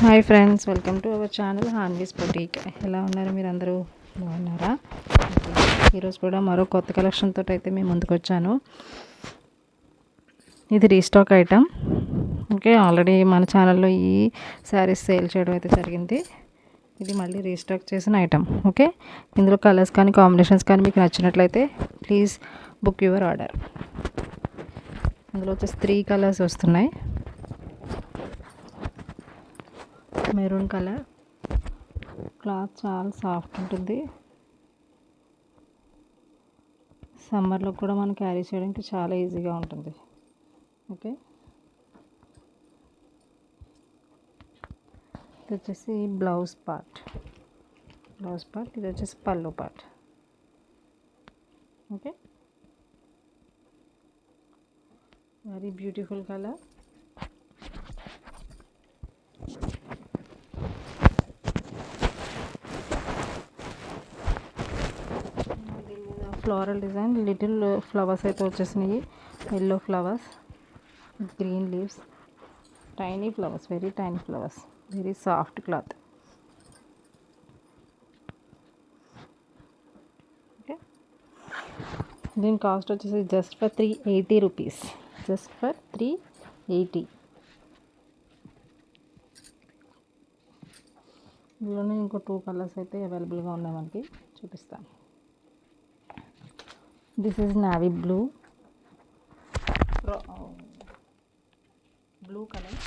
Hi friends, welcome to our channel Hanvi's boutique. ఎలా ఉన్నారు మీరు అందరూ? బాగున్నారా? ఈరోజు కూడా మరో కొత్త కలెక్షన్ తోటి అయితే మేము ముందుకు వచ్చాను. ఇది రీస్టాక్ ఐటమ్. ఓకే, ఆల్రెడీ మన ఛానల్లో ఈ శారీస్ సేల్ చేయడం అయితే జరిగింది. ఇది మళ్ళీ రీస్టాక్ చేసిన ఐటమ్. ఓకే, ఇందులో కలర్స్ కానీ కాంబినేషన్స్ కానీ మీకు నచ్చినట్లయితే ప్లీజ్ బుక్ యువర్ ఆర్డర్. ఇందులో వచ్చేసి 3 కలర్స్ వస్తున్నాయి. మెరూన్ కలర్, క్లాత్ చాలా సాఫ్ట్ ఉంటుంది. సమ్మర్లో కూడా మనం క్యారీ చేయడానికి చాలా ఈజీగా ఉంటుంది. ఓకే, ఇది వచ్చేసి బ్లౌజ్ పార్ట్. ఇది వచ్చేసి పళ్ళు part. Okay, very beautiful colour. Floral design, little flowers అయితే వచ్చేసినాయి. Yellow flowers, green leaves, tiny flowers, very tiny flowers, very soft cloth. Okay, దీని కాస్ట్ వచ్చేసి just for 380 rupees. Just for 380. ఇందులోనే ఇంకో 2 కలర్స్ అయితే అవైలబుల్గా ఉన్నాయి, మనకి చూపిస్తాను. This is navy blue colour.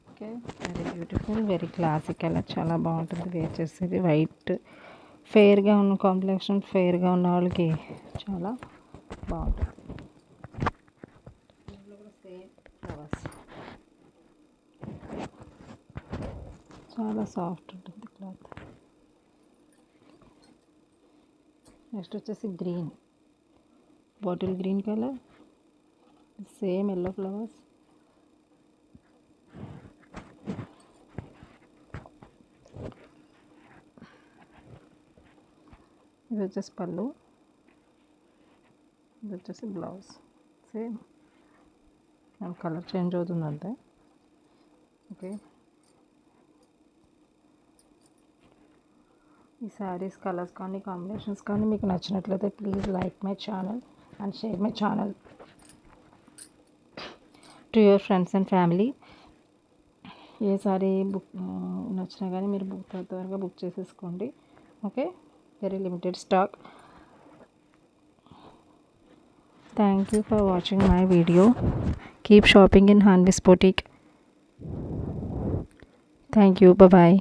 Okay, very beautiful, very classic colour. చాలా బాగుంటుంది వేర్ చేసేది. వైట్ ఫెయిర్గా ఉన్న కాంప్లెక్షన్, ఫెయిర్గా ఉన్న వాళ్ళకి చాలా బాగుంటుంది. సేమ్ ఫ్లవర్స్, చాలా సాఫ్ట్ ఉంటుంది క్లాత్. నెక్స్ట్ వచ్చేసి green, bottle green colour, same yellow flowers. ఇది వచ్చేసి పళ్ళు, ఇది వచ్చేసి బ్లౌజ్. సేమ్ కలర్ చేంజ్ అవుతుంది అంతే. ఓకే, ఈ శారీస్ కలర్స్ కానీ కాంబినేషన్స్ కానీ మీకు నచ్చినట్లయితే please like my channel and share my channel to your friends and family. ఏ సారీ బుక్ నచ్చినా కానీ మీరు త్వరగా బుక్ చేసేసుకోండి. Okay, very limited stock. Thank you for watching my video. Keep shopping in Hanvi's boutique. Thank you. Bye bye.